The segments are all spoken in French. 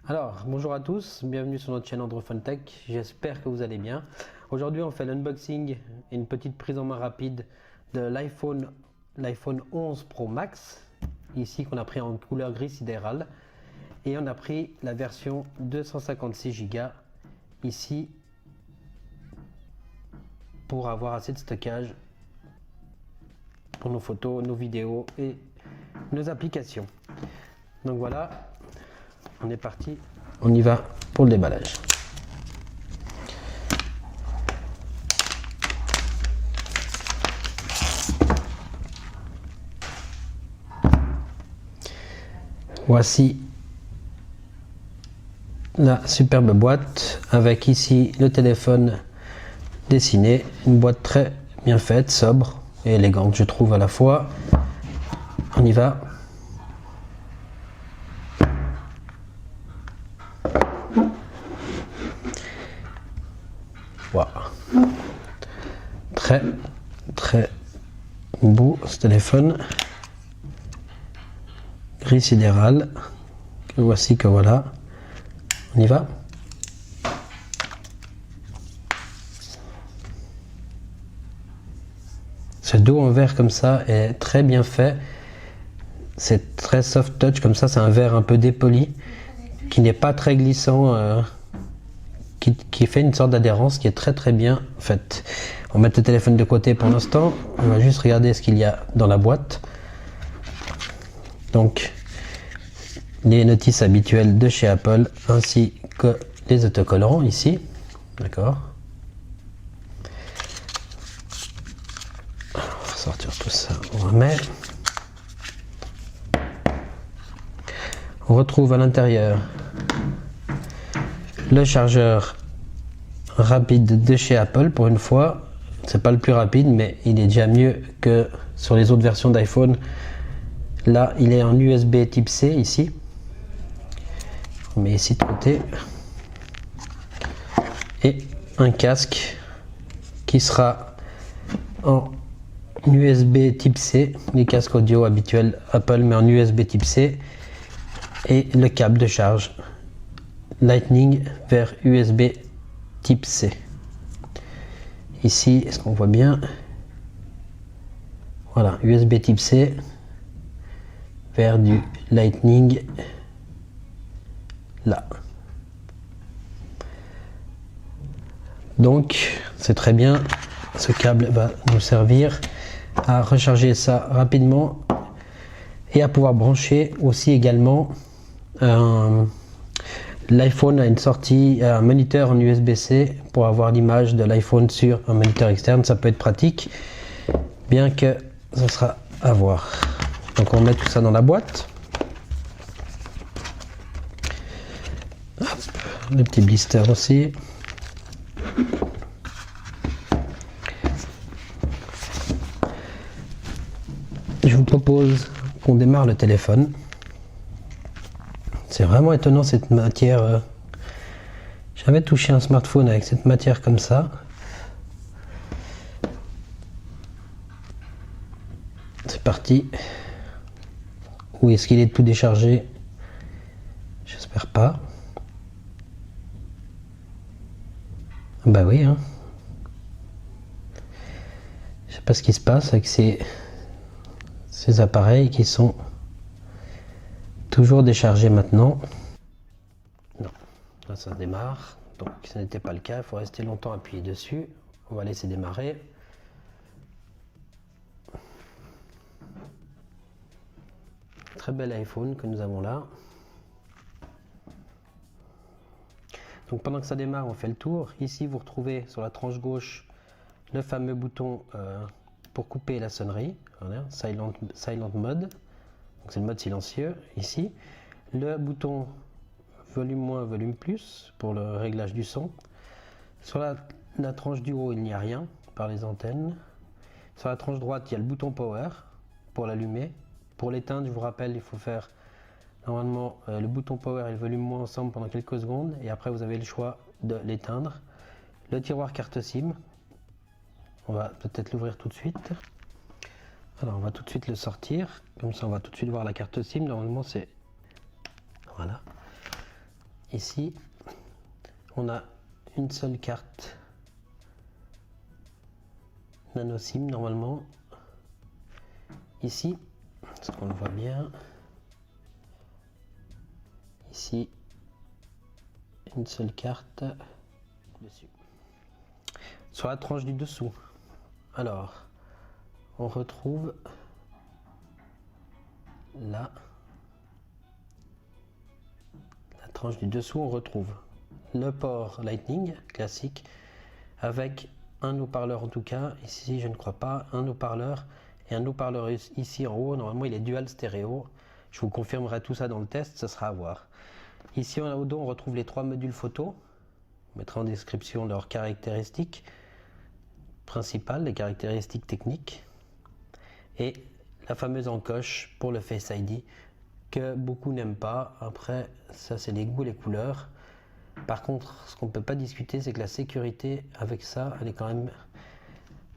Alors, bonjour à tous, bienvenue sur notre chaîne Androphone Tech, j'espère que vous allez bien. Aujourd'hui on fait l'unboxing et une petite prise en main rapide de l'iPhone 11 Pro Max, ici qu'on a pris en couleur gris sidéral, et on a pris la version 256 Go ici pour avoir assez de stockage pour nos photos, nos vidéos et nos applications. Donc voilà, on est parti, on y va pour le déballage. Voici la superbe boîte avec ici le téléphone dessiné, une boîte très bien faite, sobre et élégante je trouve à la fois. On y va. Wow. Très beau ce téléphone gris sidéral que voici, que voilà. On y va. Ce dos en verre comme ça est très bien fait, c'est très soft touch comme ça, c'est un verre un peu dépoli qui n'est pas très glissant, qui fait une sorte d'adhérence qui est très bien faite. On va mettre le téléphone de côté pour l'instant, on va juste regarder ce qu'il y a dans la boîte. Donc les notices habituelles de chez Apple ainsi que les autocollants ici, d'accord. On va sortir tout ça, on remet. On retrouve à l'intérieur le chargeur rapide de chez Apple. Pour une fois, c'est pas le plus rapide, mais il est déjà mieux que sur les autres versions d'iPhone. Là, il est en USB type C ici. On met ici de côté. Et un casque qui sera en USB type C, les casques audio habituels Apple, mais en USB type C. Et le câble de charge Lightning vers USB type C. Ici, est-ce qu'on voit bien? Voilà, USB type C vers du Lightning là. Donc, c'est très bien. Ce câble va nous servir à recharger ça rapidement et à pouvoir brancher aussi également l'iPhone a une sortie, un moniteur en USB-C pour avoir l'image de l'iPhone sur un moniteur externe. Ça peut être pratique, bien que ça sera à voir. Donc on met tout ça dans la boîte. Hop, le petit blister aussi. Je vous propose qu'on démarre le téléphone. C'est vraiment étonnant cette matière. J'avais touché un smartphone avec cette matière comme ça. C'est parti. Ou est-ce qu'il est tout déchargé? J'espère pas. Bah oui, hein. Je sais pas ce qui se passe avec ces appareils qui sont toujours déchargés maintenant. Non, là ça démarre. Donc ce n'était pas le cas, il faut rester longtemps appuyé dessus. On va laisser démarrer. Très bel iPhone que nous avons là. Donc pendant que ça démarre, on fait le tour. Ici vous retrouvez sur la tranche gauche le fameux bouton pour couper la sonnerie, voilà, silent mode. Donc c'est le mode silencieux ici. Le bouton volume moins, volume plus pour le réglage du son. Sur la tranche du haut, il n'y a rien par les antennes. Sur la tranche droite, il y a le bouton power pour l'allumer. Pour l'éteindre, je vous rappelle, il faut faire normalement le bouton power et le volume moins ensemble pendant quelques secondes. Et après, vous avez le choix de l'éteindre. Le tiroir carte SIM. On va peut-être l'ouvrir tout de suite. Alors, on va tout de suite le sortir. Comme ça, on va tout de suite voir la carte SIM. Normalement, c'est... Voilà. ici, on a une seule carte nano SIM normalement. Ici, est-ce qu'on le voit bien? Ici, une seule carte dessus. Sur la tranche du dessous, alors, on retrouve là, la tranche du dessous, on retrouve le port Lightning classique avec un haut-parleur, en tout cas ici je ne crois pas, un haut-parleur et un haut-parleur ici en haut. Normalement il est dual stéréo, je vous confirmerai tout ça dans le test, ce sera à voir. Ici au dos on retrouve les trois modules photo, on mettra en description leurs caractéristiques principales, les caractéristiques techniques, et la fameuse encoche pour le Face ID que beaucoup n'aiment pas. Après ça c'est les goûts, les couleurs. Par contre, ce qu'on ne peut pas discuter, c'est que la sécurité avec ça, elle est quand même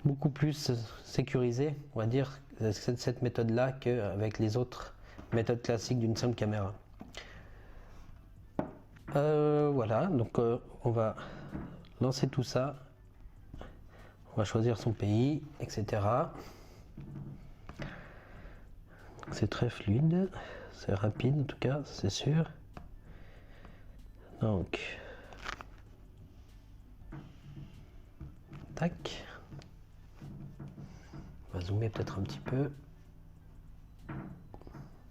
beaucoup plus sécurisée, on va dire, cette méthode-là qu'avec les autres méthodes classiques d'une simple caméra. Voilà, donc on va lancer tout ça. On va choisir son pays, etc. C'est très fluide, c'est rapide en tout cas, c'est sûr. Donc, tac. On va zoomer peut-être un petit peu,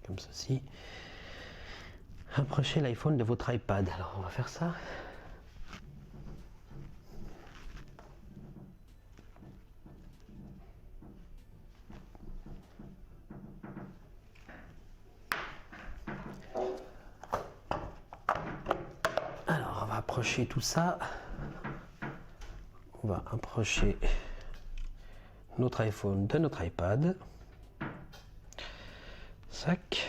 comme ceci. Approchez l'iPhone de votre iPad. Alors, on va faire ça. Alors, on va approcher tout ça. On va approcher notre iPhone de notre iPad. Sac.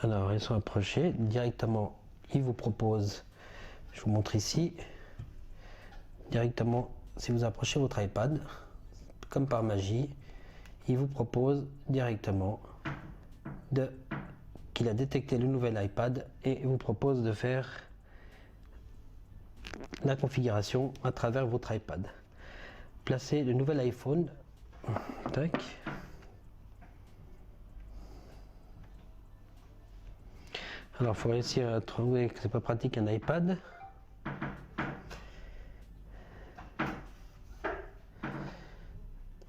Alors, ils sont approchés. Directement, il vous propose, je vous montre ici, directement, si vous approchez votre iPad, comme par magie, il vous propose directement qu'il a détecté le nouvel iPad et vous propose de faire la configuration à travers votre iPad. Placez le nouvel iPhone. Tac. Alors, il faut réussir à trouver que c'est pas pratique un iPad.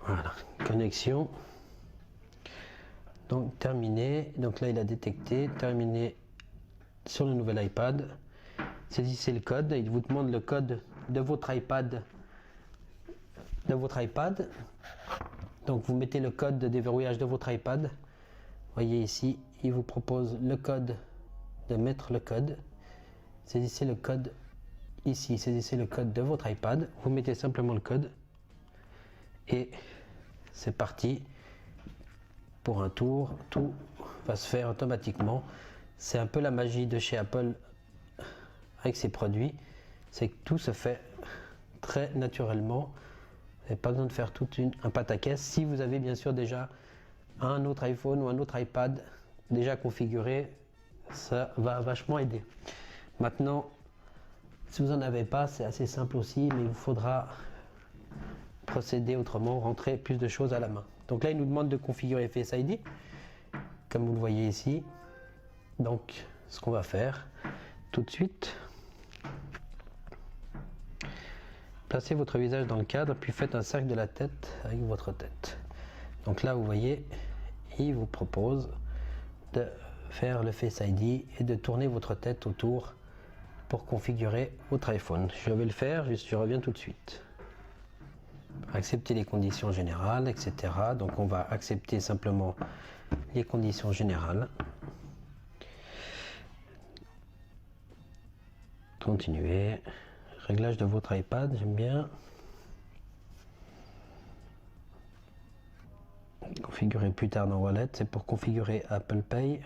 Voilà, connexion. Donc terminé. Donc là, il a détecté. Terminé sur le nouvel iPad. Saisissez le code. Il vous demande le code de votre iPad. Donc vous mettez le code de déverrouillage de votre iPad. Voyez ici, il vous propose le code, de mettre le code. Saisissez le code ici, saisissez le code de votre iPad. Vous mettez simplement le code et c'est parti pour un tour. Tout va se faire automatiquement. C'est un peu la magie de chez Apple avec ses produits, c'est que tout se fait très naturellement. Vous n'avez pas besoin de faire un pataquès. Si vous avez bien sûr déjà un autre iPhone ou un autre iPad déjà configuré, ça va vachement aider. Maintenant, si vous n'en avez pas, c'est assez simple aussi, mais il vous faudra procéder autrement, rentrer plus de choses à la main. Donc là, il nous demande de configurer Face ID, comme vous le voyez ici. Donc, ce qu'on va faire tout de suite, placez votre visage dans le cadre, puis faites un cercle de la tête avec votre tête. Donc là, vous voyez, il vous propose de faire le Face ID et de tourner votre tête autour pour configurer votre iPhone. Je vais le faire, je reviens tout de suite. Accepter les conditions générales, etc. Donc on va accepter simplement les conditions générales. Continuer. Réglage de votre iPad, j'aime bien. Configurer plus tard dans Wallet, c'est pour configurer Apple Pay.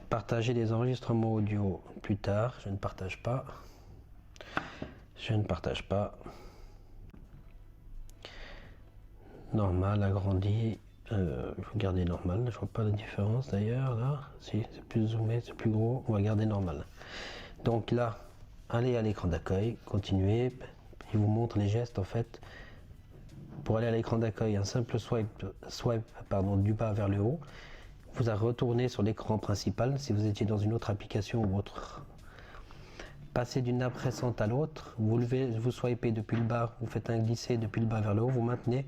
Partager les enregistrements audio plus tard, je ne partage pas. Je ne partage pas. Normal, agrandi, Je vais garder normal, je vois pas la différence d'ailleurs là. Si c'est plus zoomé, c'est plus gros, on va garder normal. Donc là, allez à l'écran d'accueil, continuez, il vous montre les gestes en fait. Pour aller à l'écran d'accueil, un simple swipe du bas vers le haut, vous a retourné sur l'écran principal. Si vous étiez dans une autre application ou autre, passez d'une nappe récente à l'autre, vous swipez depuis le bas, vous faites un glisser depuis le bas vers le haut, vous maintenez,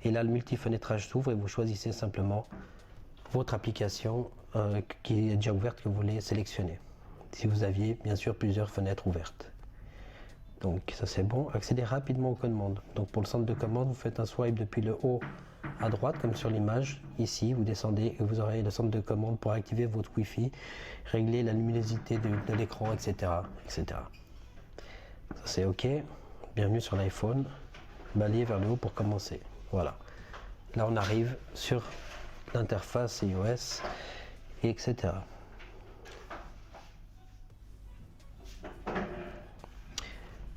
et là le multi-fenêtrage s'ouvre et vous choisissez simplement votre application qui est déjà ouverte que vous voulez sélectionner. Si vous aviez bien sûr plusieurs fenêtres ouvertes. Donc ça c'est bon. Accédez rapidement aux commandes. Donc pour le centre de commande, vous faites un swipe depuis le haut à droite comme sur l'image. Ici, vous descendez et vous aurez le centre de commande pour activer votre Wi-Fi, régler la luminosité de l'écran, etc., etc. Ça c'est OK. Bienvenue sur l'iPhone. Balayez vers le haut pour commencer. Voilà. Là on arrive sur l'interface iOS, etc.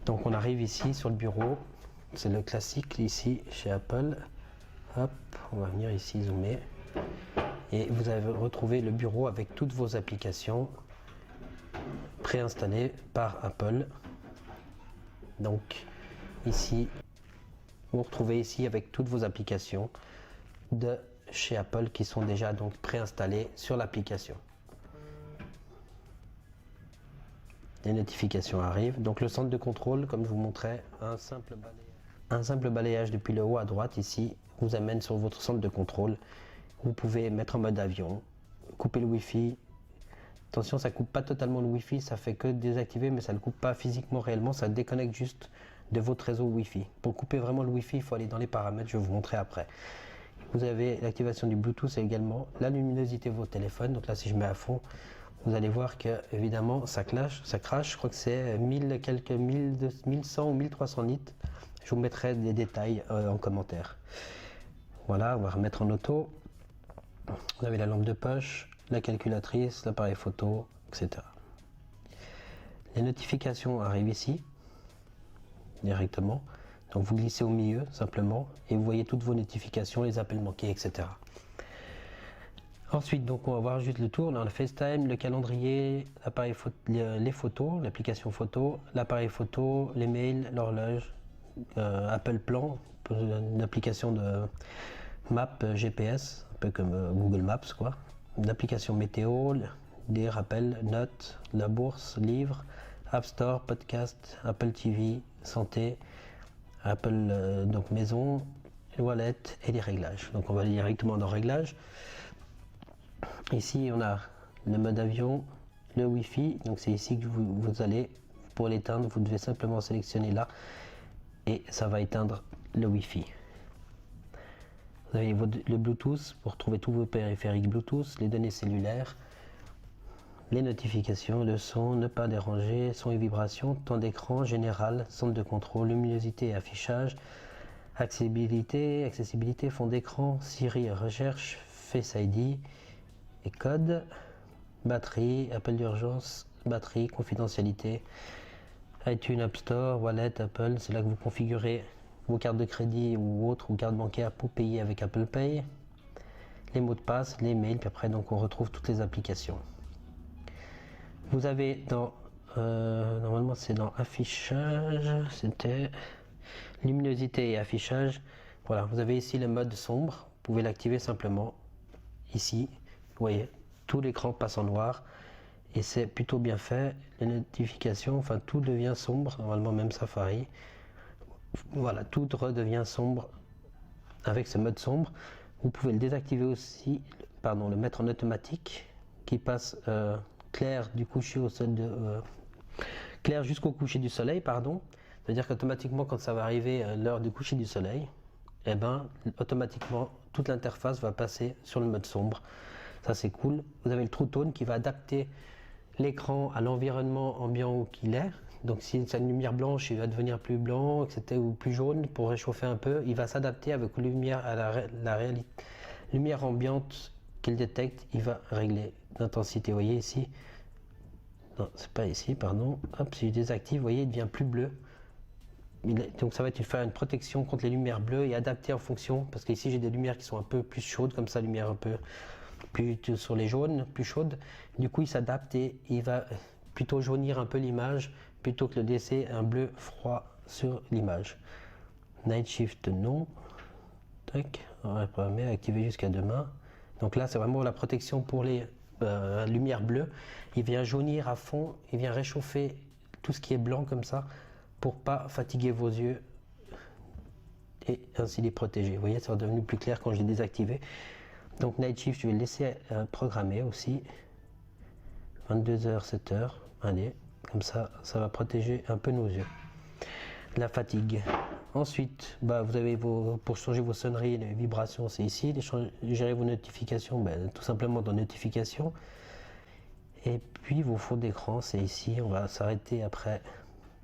Donc on arrive ici sur le bureau, c'est le classique ici chez Apple. Hop, on va venir ici zoomer. Et vous avez retrouvé le bureau avec toutes vos applications préinstallées par Apple. Donc ici, vous retrouvez ici avec toutes vos applications de chez Apple qui sont déjà donc préinstallées sur l'application. Les notifications arrivent. Donc le centre de contrôle, comme je vous montrais, un simple balayage depuis le haut à droite ici vous amène sur votre centre de contrôle. Vous pouvez mettre en mode avion, couper le Wi-Fi. Attention, ça coupe pas totalement le Wi-Fi, ça fait que désactiver, mais ça ne le coupe pas physiquement réellement, ça déconnecte juste de votre réseau Wi-Fi. Pour couper vraiment le Wi-Fi, il faut aller dans les paramètres, je vais vous montrer après. Vous avez l'activation du Bluetooth et également la luminosité de votre téléphone. Donc là, si je mets à fond, vous allez voir que évidemment ça crache. Je crois que c'est 1100 ou 1300 nits. Je vous mettrai des détails en commentaire. Voilà, on va remettre en auto. Vous avez la lampe de poche, la calculatrice, l'appareil photo, etc. Les notifications arrivent ici directement. Donc vous glissez au milieu simplement et vous voyez toutes vos notifications, les appels manqués, etc. Ensuite, donc on va voir juste le tour. On a le FaceTime, le calendrier, l'appareil les photos, l'application photo, l'appareil photo, les mails, l'horloge, Apple Plan, une application de map GPS, un peu comme Google Maps quoi. Une application météo, des rappels, notes, la bourse, livres, App Store, podcast, Apple TV, santé, Apple donc maison, wallet et les réglages. Donc on va aller directement dans réglages. Ici on a le mode avion, le Wi-Fi, donc c'est ici que vous allez, pour l'éteindre vous devez simplement sélectionner là et ça va éteindre le Wi-Fi. Vous avez le Bluetooth pour trouver tous vos périphériques Bluetooth, les données cellulaires, les notifications, le son, ne pas déranger, son et vibration, temps d'écran, général, centre de contrôle, luminosité et affichage, accessibilité, fond d'écran, Siri et recherche, Face ID et code, batterie, appel d'urgence, batterie, confidentialité, iTunes, App Store, Wallet, Apple, c'est là que vous configurez vos cartes de crédit ou autres, ou cartes bancaires pour payer avec Apple Pay, les mots de passe, les mails, puis après donc on retrouve toutes les applications. Vous avez dans, normalement c'est dans affichage, c'était luminosité et affichage. Voilà, vous avez ici le mode sombre, vous pouvez l'activer simplement ici. Vous voyez, tout l'écran passe en noir et c'est plutôt bien fait. Les notifications, enfin tout devient sombre, normalement même Safari. Voilà, tout redevient sombre avec ce mode sombre. Vous pouvez le désactiver aussi, pardon, le mettre en automatique qui passe clair du coucher au clair jusqu'au coucher du soleil, pardon. C'est-à-dire qu'automatiquement quand ça va arriver l'heure du coucher du soleil, et ben automatiquement toute l'interface va passer sur le mode sombre. Ça c'est cool. Vous avez le True Tone qui va adapter l'écran à l'environnement ambiant qu'il est. Donc si c'est une lumière blanche, il va devenir plus blanc, etc. ou plus jaune pour réchauffer un peu. Il va s'adapter avec la lumière à la lumière ambiante qu'il détecte. Il va régler l'intensité. Vous voyez ici, non c'est pas ici, pardon. Hop, si je désactive, vous voyez, il devient plus bleu. Donc ça va être faire une protection contre les lumières bleues et adapté en fonction, parce qu'ici j'ai des lumières qui sont un peu plus chaudes, comme ça, lumière un peu plus sur les jaunes, plus chaudes. Du coup il s'adapte et il va plutôt jaunir un peu l'image, plutôt que de laisser un bleu froid sur l'image. Night Shift non. Tac, on va programmer, activer jusqu'à demain. Donc là c'est vraiment la protection pour les lumières bleues. Il vient jaunir à fond, il vient réchauffer tout ce qui est blanc comme ça, pour pas fatiguer vos yeux et ainsi les protéger. Vous voyez, c'est devenu plus clair quand je l'ai désactivé. Donc Night Shift, je vais le laisser programmer aussi. 22h, 7h. Allez, comme ça, ça va protéger un peu nos yeux. La fatigue. Ensuite, vous avez pour changer vos sonneries, les vibrations, c'est ici. Gérer vos notifications, tout simplement dans notifications. Et puis vos fonds d'écran, c'est ici. On va s'arrêter après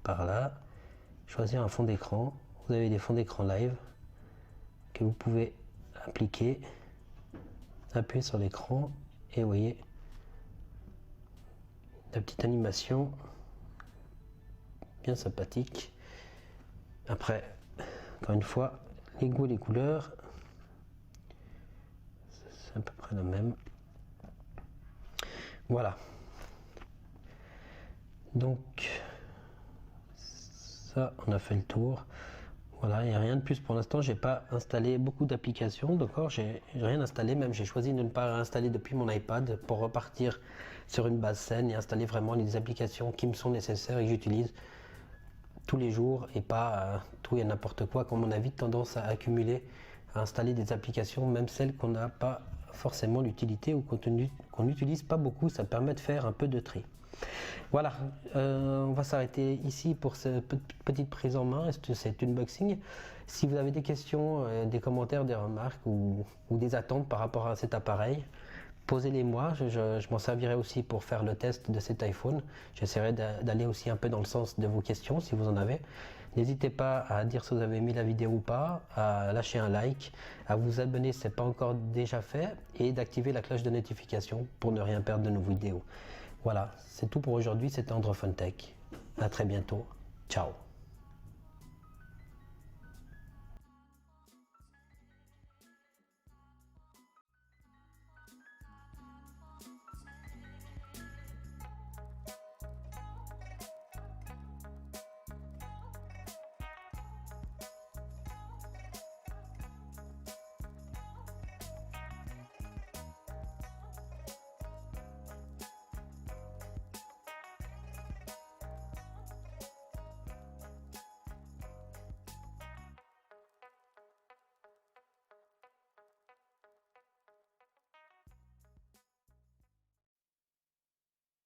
par là. Choisir un fond d'écran. Vous avez des fonds d'écran live que vous pouvez appliquer. Appuyez sur l'écran et vous voyez la petite animation bien sympathique. Après, encore une fois, les goûts et les couleurs, c'est à peu près la même. Voilà. Donc ça, on a fait le tour. Voilà, il n'y a rien de plus pour l'instant. J'ai pas installé beaucoup d'applications, d'accord. J'ai rien installé, même j'ai choisi de ne pas installer depuis mon iPad pour repartir sur une base saine et installer vraiment les applications qui me sont nécessaires et que j'utilise tous les jours et pas tout et n'importe quoi, comme on a vite tendance à accumuler, à installer des applications, même celles qu'on n'a pas forcément l'utilité ou qu'on n'utilise pas beaucoup. Ça permet de faire un peu de tri. Voilà, on va s'arrêter ici pour cette petite prise en main, cet unboxing. Si vous avez des questions, des commentaires, des remarques ou des attentes par rapport à cet appareil, posez-les moi. Je m'en servirai aussi pour faire le test de cet iPhone. J'essaierai d'aller aussi un peu dans le sens de vos questions si vous en avez. N'hésitez pas à dire si vous avez aimé la vidéo ou pas, à lâcher un like, à vous abonner si ce n'est pas encore déjà fait et d'activer la cloche de notification pour ne rien perdre de nos vidéos. Voilà, c'est tout pour aujourd'hui, c'était Androphone Tech. À très bientôt. Ciao.